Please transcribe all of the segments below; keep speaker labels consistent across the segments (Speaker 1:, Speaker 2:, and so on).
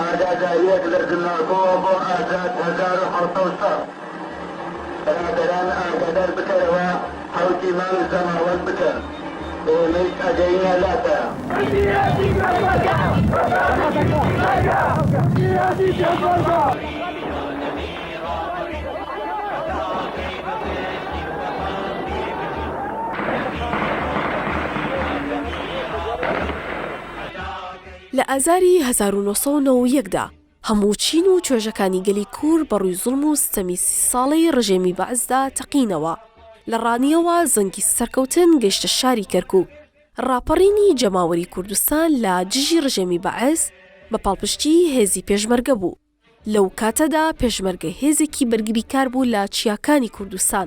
Speaker 1: ئاگاداریەک لە گرناوەوە بۆ ئازاد 1970 بەرادەران ئاگادار بکەرەوە حوتی مانگ زەماوەند بکەن ئێمەش ئەگەینە لاتە
Speaker 2: لە ئازاری 1990دا هەموو چین و توێژەکانی گەلی کوور بەڕووی زوڵم و ستەمی 30 ساڵەی ڕژێمی بەعزدا تەقینەوە. لە ڕانیەوە زەنگی سەرکەوتن گەیشتە شاری کەرکووک. ڕاپەڕینی جەماوەری کوردستان لە دژی ڕژێمی بەعز بە پاڵپشتی هێزی پێشمەرگە بوو. لەو کاتەدا پێشمەرگە هێزێکی بەرگریکار بوو لە چیاکانی کوردستان.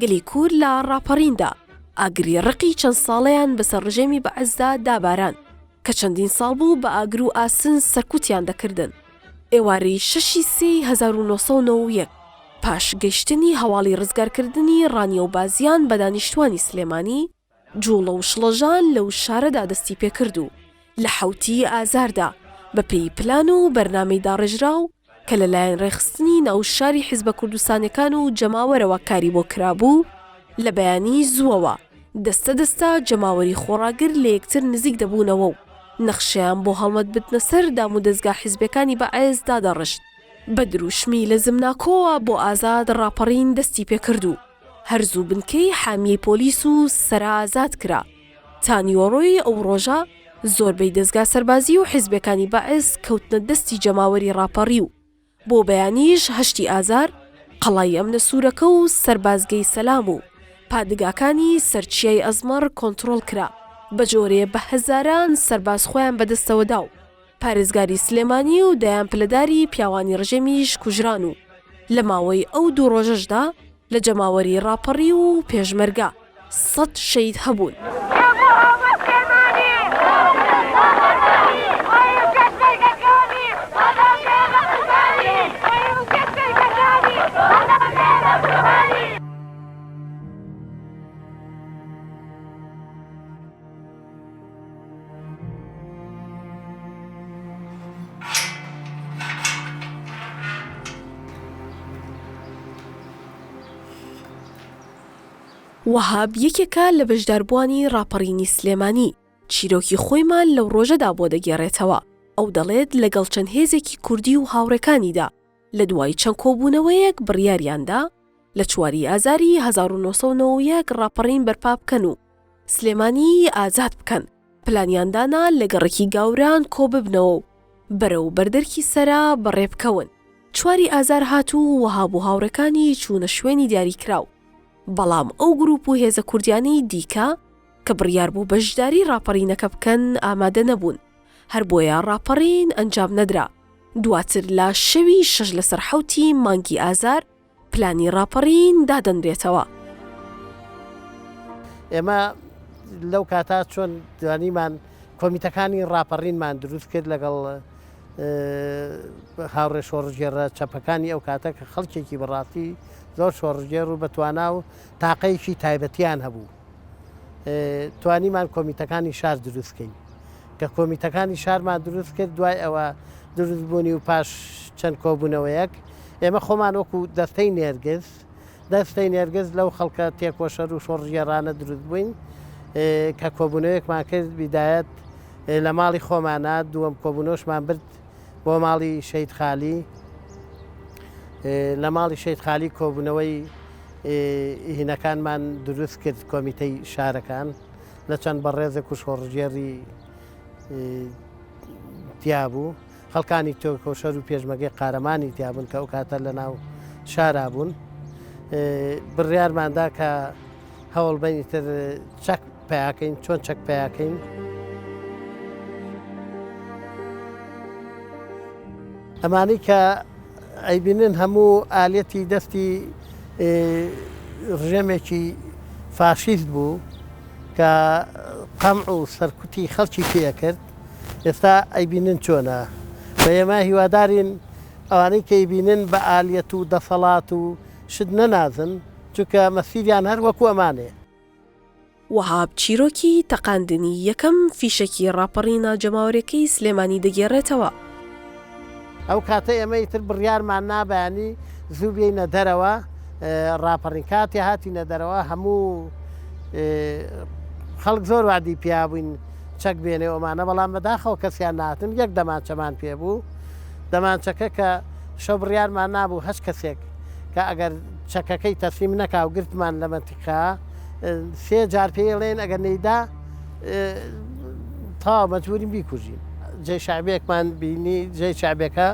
Speaker 2: گەلی کوور لە ڕاپەڕیندا ئاگری ڕقی چەند ساڵەیان بەسەر ڕژێمی بەعزدا داباران کە چەندین ساڵ بوو بە ئاگر و ئاسن سەرکوتیان دەکردن. ئێوارەی 6 سێی 1991 پاش گەیشتنی هەواڵی ڕزگارکردنی ڕانیە و بازیان بە دانیشتوانی سلێمانی، جوڵە و شڵەژان لەو شارەدا دەستی پێکرد و لە حوتی ئازاردا بە پێی پلان و بەرنامەی داڕێژراو کە لەلایەن ڕێخستنی ناوشاری حیزبە کوردستانەکان و جەماوەرەوە کاری بۆ کرابوو، لە بەیانی زووەوە دەستە دەستا جەماوەری خۆڕاگر لە یەکتر نزیک دەبوونەوە و نەخشەیان بۆ هەڵمەت بتنە سەر دام و دەستگا حیزبەکانی بەعز دادەڕشت. بە دروشمی لە زمناکۆوە بۆ ئازاد ڕاپەڕین دەستی پێکرد و هەرزوو بنکەی حامیەی پۆلیس و سەرا ئازاد کرا. تا نیوەڕۆی ئەو ڕۆژە زۆربەی دەستگا سەربازی و حیزبەکانی بەعز کەوتنە دەستی جەماوەری ڕاپەڕی و بۆ بەیانیش 8 ئازار قەڵای ئەمنە سوورەکە و سەربازگەی سەلام و پادگاکانی سەرچیای ئەزمەر کۆنتڕۆڵ کرا. بە جۆرێ بە هەزاران سەرباز خۆیان بەدەستەوەدا و پارێزگاری سلێمانی و دەیان پلەداری پیاوانی ڕژێمیش کوژران و لە ماوەی ئەو 2 ڕۆژەشدا لە جەماوەری ڕاپەڕی و پێشمەرگە 100 شەید هەبوون. وەهاب یەکێکە لە بەشداربووانی ڕاپەڕینی سلێمانی. چیرۆکی خۆیمان لەو ڕۆژەدا بۆ دەگێڕێتەوە. ئەو دەڵێت لەگەڵ چەند هێزێکی کوردی و هاوڕێکانیدا لە دوای چەند کۆبوونەوەیەک بڕیاریاندا لە 4 ئازاری 1991 ڕاپەڕین بەرپا بکەن و سلێمانی ئازاد بکەن. پلانیاندانا لە گەڕێکی گاوران کۆ ببنەوە و بەرەو بەردەرکی سەرا بەڕێبکەون. 4 ئازار هاتوو وەهاب و هاوڕێکانی چوونە شوێنی دیاریکراو. بەڵام ئەو گروپ و هێزە کوردیانەی دیکە کە بڕیار بوو بەشداری ڕاپەڕینەکە بکەن ئامادە نەبوون. هەر بۆیە ڕاپەڕین ئەنجام نەدرا. دواتر لە شەوی 6 لەسەر حوتی مانگی ئازار پلانی ڕاپەڕین دادەنرێتەوە.
Speaker 3: ئێمە لەو کاتا چۆن دوانیمان کۆمیتەکانی ڕاپەڕینمان دروست کرد لەگەڵ هاوڕێ شۆڕژێرە چەپەکانی ئەو کاتە کە خەڵکێکی بەڕاستی زۆر شۆڕژێر و بەتوانا و تاقەیەکی تایبەتیان هەبوو. توانیمان کۆمیتەکانی شار دروستکەین کە کۆمیتەکانی شارمان دروست کرد. دوای ئەوە دروستبوونی و پاش چەند کۆبوونەوەیەک ئێمە خۆمان وەکو دەستەی نێرگز لەو خەڵکە تێکۆشەر و شۆڕژێرانە دروست بووین کە کۆبوونەوەیەکمان کرد بیدایەت لە ماڵی خۆمانە. دووەم کۆبوونەوەشمان برد بۆ ماڵی شەید خالی. لە ماڵی شەید خالی کۆبوونەوەی هینەکانمان دروست کرد کۆمیتەی شارەکان لە چەند بەڕێزێک و شۆڕژێری تیابوو. خەڵکانی تۆکۆشەر و پێشمەگەی قارەمانی تیابوون کە ئەو کاتە لە ناو شارا بوون. بڕیارماندا کە هەوڵبەنی تر چەک پیاکەین. چۆن چەک پیاکەین؟ ئەمانەی کە ئەیبینن هەموو ئالەتی دەستی ڕژێمێکی فاشیست بوو کە قەمع و سەرکوتی خەڵکی پێکرد. ئێستا ئەیبینن چۆنە. بە ئێمە هیوادارین ئەوانەی کە ئەیبینن بە ئالەت و دەسەڵات و شت نەنازن چونکە مەسیریان هەر وەکو ئەمانەیە.
Speaker 2: وەهاب چیرۆکی تەقاندنی یەکەم فیشەکی ڕاپەڕینە جەماوەرەکەی سلێمانی دەگێڕێتەوە.
Speaker 3: ئەو کاتە ئێمەی تر بڕیارمان نابیانی زوو بێینە دەرەوە ڕاپەڕین کاتی هاتیینە دەرەوە هەموو خەڵک زۆر وادی پیا بووین چەک بێنێ ئەمانە بەڵام بەداخەوە کەسیان ناتن یەک دەمانچەمان پێبوو دەمانچەکە کە شەو بڕیارمان نابوو هەچ کەسێک کە ئەگەر چەکەکەی تەسلیم نەکا و گرتمان لە مەنتیقا سێ جار پێڵێن ئەگەر نەیدا تاوا مەجبورین بیکوژین جێی شعبێکمان بینی جێی شعبێکە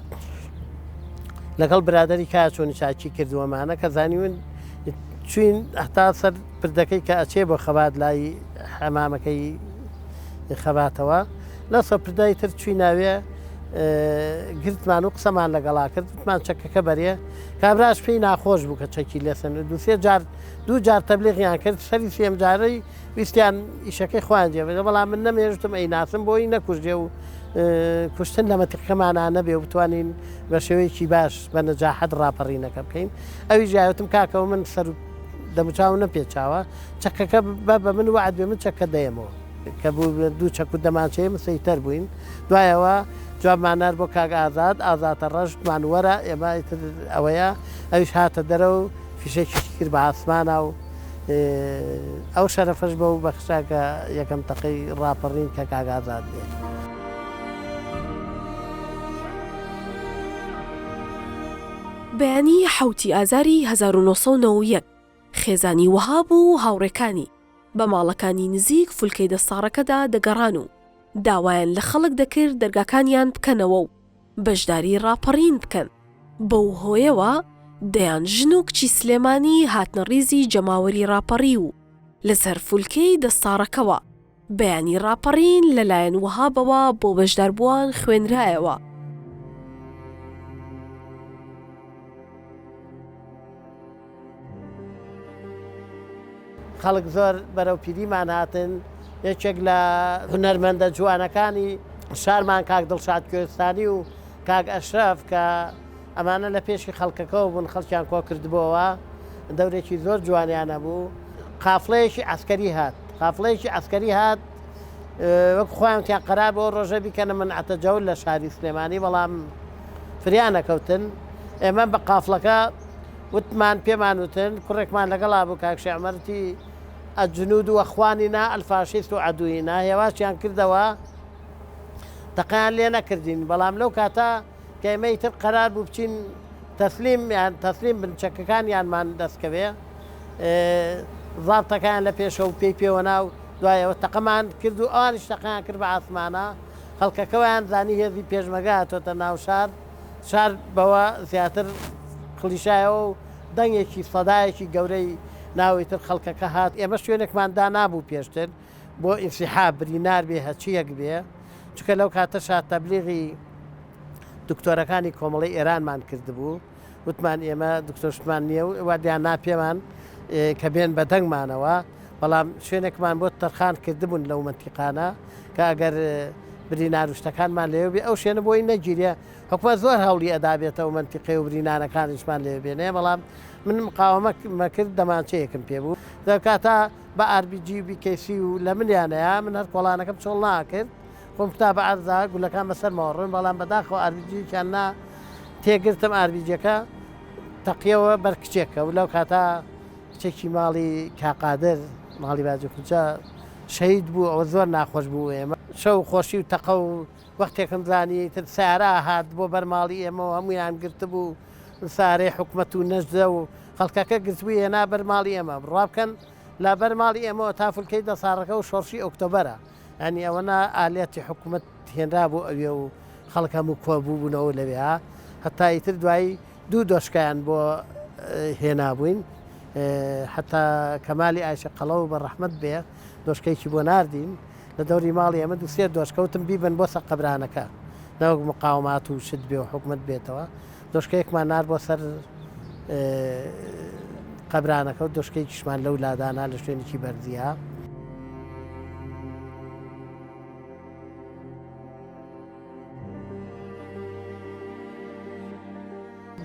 Speaker 3: لەگەڵ برادری کا چۆنی چاکی کردووەمانە کە زانیون چوین هەتا سەر پردەکەی کە ئەچێ بۆ خەبات لای حەمامەکەی خەباتەوە لە سەر پردای تر چوی ناوێ گرتمان و قسەمان لەگەڵا کرد وتمان چەکەکە بەرێ کابراش پێی ناخۆش بوو کە چەکی لێسن دوو جار تەبلیغیان کرد سەری سێم جارەی ویستیان ئیشەکەی خوان جێبێت بەڵام من نەمێژتم ئەی ناسم بۆی نەکوژێ و کوشتن لە مەتیقەمانە نەبێ و بتوانین بە شێوەیەکی باش بە نەجاحەت ڕاپەڕینەکە بکەین ئەوی ژایوتم کاکەەوە من سەر دەموچاو نەپێچاوە چەکەکە بە من وعد بێ من چەکە دەیەمەوە کە بوو دوو چەک و دەمانچەیە مسەیتەر بووین دوایەوە جوابمانار بۆ کاک ئازاتە ڕەشتمان وەرە ئێمە ئەوەیە ئەویش هاتە دەرە و فیشێکی کرد بە ئاسمانە و ئەو شەرەفەش بە و بەخشاکە یەکەم تەقەی ڕاپەڕین کە کاک ئازات بێت.
Speaker 2: بەیانی 7 ئازاری 1991 خێزانی وەها بوو هاوڕێکانی بە ماڵەکانی نزیک فولکەی دەستاڕەکەدا دەگەڕان و داوایان لە خەڵک دەکرد دەرگاکانیان بکەنەوە و بەشداری ڕاپەڕین بکەن بەو هۆیەوە دەیان ژن و کچی سلێمانی هاتنە ڕیزی جەماوەری ڕاپەڕی و لەسەر فولکەی دەستاڕەکەوە بەیانی ڕاپەڕین لەلایەن وەهابەوە بۆ بەشداربووان خوێنرایەوە.
Speaker 3: خەڵک زۆر بەرەو پیریمان هاتن یەکێک لە هونەرمەندە جوانەکانی شارمان کاک دڵشاد کوێستانی و کاک ئەشرەف کە ئەمانە لە پێشی خەڵکەکەەوە بوون خەڵکیان کۆ کردبووەوە دەورێکی زۆر جوانیانە بوو قافڵەیەکی عەسکەری هات وەک خۆیانتیان قەرار بۆ ڕۆژە بیکەنە منعەتە جەول لە شاری سلێمانی بەڵام فریانەکەوتن ئێمە بە قافڵەکە وتمان پێمان وتن کوڕێکمان لەگەڵا بوو کاک شێعمەرتی الجنود وأخواننا الفاشيست عدونا هێواشیان کردەوە تەقیان لێ نەکردین بەڵام لەو کاتە کەمەی تر قەرار بوو بچین تەسلیم بن چەکەکانیانمان دەستکەوێ زابتەکان لە پێشەوە پێی پێوە ناو دوایەوە تەقەمان کرد و ئەوانیش تەقیان کرد بە ئاسمانە خەڵکەکەویان زانی هێزی پێشمەگە هاتۆتە ناو شار بەوە زیاتر خلیشایەوە و دەنگێکی سەدایەکی گەورەی ناوی تر خەڵکەکە هات ئێمە شوێنێکماندا نابوو پێشتر بۆ ئینسیحاب برینار بێ هەچیەک بێ چکە لەو کاتەشا تەبلیغی دکتۆرەکانی کۆمەڵی ئێرانمان کردبوو وتمان ئێمە دکتۆرشمان نییە و وادیان ناپێمان کە بێن بە دەنگمانەوە بەڵام شوێنێکمان بۆ تەرخان کردبوون لەو مەنتیقانە کە ئەگەر بریناروشتەکانمان لێو بێ ئەو شوێنە بۆی نەگیریە حکومە زۆر هەوڵی ئەدابێتەوە منتیقی و برینانەکانیشمان لێ بێنێ بەڵام من مقاومە کرد دەمانچەیەکم پێ بوو دەکاتە بە RPG BKC و لە منیانەیە من هەر کۆڵانەکەم چۆڵ ناکرد خۆم تا بە عەرزا گولەکان بەسەرمەوەڕۆن بەڵام بەداخەوە RBGیاننا تێگرتم RBGەکە تەقیەوە بەرکچێکە و لەو کاتە کچێکی ماڵی کاقادر ماڵی باجی کوچە شەهید بوو ئەوە زۆر ناخۆش بوو ئێمە شەو خۆشی و تەقە و وەختێکم زانی تر سارا هات بۆ بەرماڵی ئێمە هەمویان گرت بوو سارەی حکومەت و نەژدە و خەڵکەکە گرتبووی هێنا بەرماڵی ئێمە بڕابکەن لە بەرماڵی ئێمەوە تا فولکەی دەساڕەکە و شۆڕشی ئۆکتۆبەرە ئەنی ئەوەنا ئالێتی حکوومەت هێنرا بوو ئەوێ و خەڵکەم و کۆبوو بوونەوە لەوێ هەتا ئیتر دوایی دوو دۆشکیان بۆ هێنابووین حتا کەمالی ئایشە قەڵەو بە ڕەحمەت بێ دۆشکەیەکی بۆ ناردین لە دەوری ماڵی ئەمە دووسێ دۆشکەوتم بیبن بۆ سەقەبرانەکە نەوەک مقاومات و شت بێ و حکومەت بێتەوە دۆشکەیەکمان نار بۆ سەر قەبرانەکە و دۆشکەیەکیشمان لەو لادانا لە شوێنێکی بەرزیە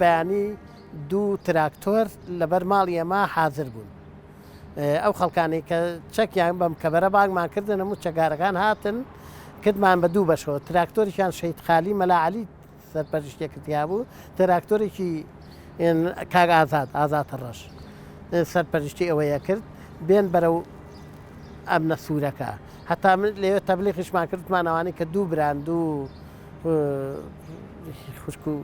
Speaker 3: بەیانی دوو تراکتۆر لەبەر ماڵی ئێمە حاضر بوون ئەو خەڵکانی کە چەکیان بەم کەبەرە باگمان کردن هەموو چەکارەکان هاتن کردمان بە دوو بەشەوە تراکتۆریشان شەید خالی مەلا عەلی سەرپەرشتێکتیا بوو تراکتۆرێکی کاگ ئازاتە ڕەش سەرپەرشتی ئەوەیە کرد بێن بەرەو ئەمنە سوورەکە هەتا لێوێ تەبلیغیشمان کردمانەوانی کە دوو بران خوشک و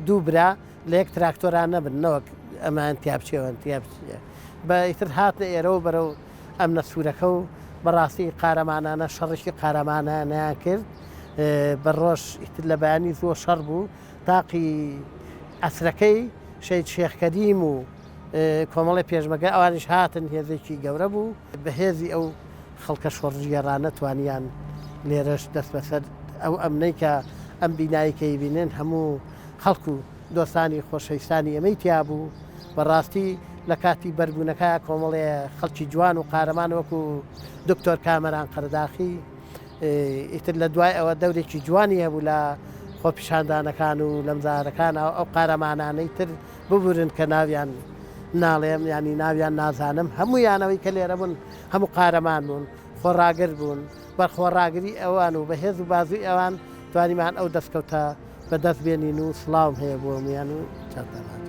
Speaker 3: دوو برا لە یەک تراکتۆران نەبن نەوەک ئەمان تیابچێوەن تیابچێ بە ئیتر هاتنە ئێرەوە بەرەو ئەمنە سوورەکە و بەڕاستی قارەمانانە شەڕشی قارەمانانیان کرد بە ڕۆژ ئیتر لە بەیانی زۆر شەڕ بوو تاقی ئەسرەکەی شەید شێخکەریم و کۆمەڵی پێشمەگە ئەوانش هاتن هێزێکی گەورە بوو بەهێزی ئەو خەڵکە شۆڕژگێڕانە توانیان لێرەش دەست بەسەر ئەو ئەمنەی کە ئەم بیناییکەی بینێن هەموو خەڵکو و دۆستانی خۆشەویستانی ئەمەی تیا بوو بەڕاستی لە کاتی بەربوونەکە کۆمەڵێ خەڵکی جوان و قارەمان وەکو دکتۆر کامەران قەرداخی ئیتر لە دوای ئەوە دەورێکی جوانی هەبوو لە خۆپیشاندانەکان و لەمزارەکان ئەو قارەمانانەی تر ببورن کە ناویان ناڵێم ینی ناویان نازانم هەموویانەوەی کە لێرە بوون هەموو قارەمان بوون خۆڕاگر بوون بەرخۆڕاگری ئەوان و بەهێز و بازووی ئەوان توانیمان ئەو دەستکەوتە بەدەست بێنین و سڵاوم هەیە بۆ میان و چاپەمان.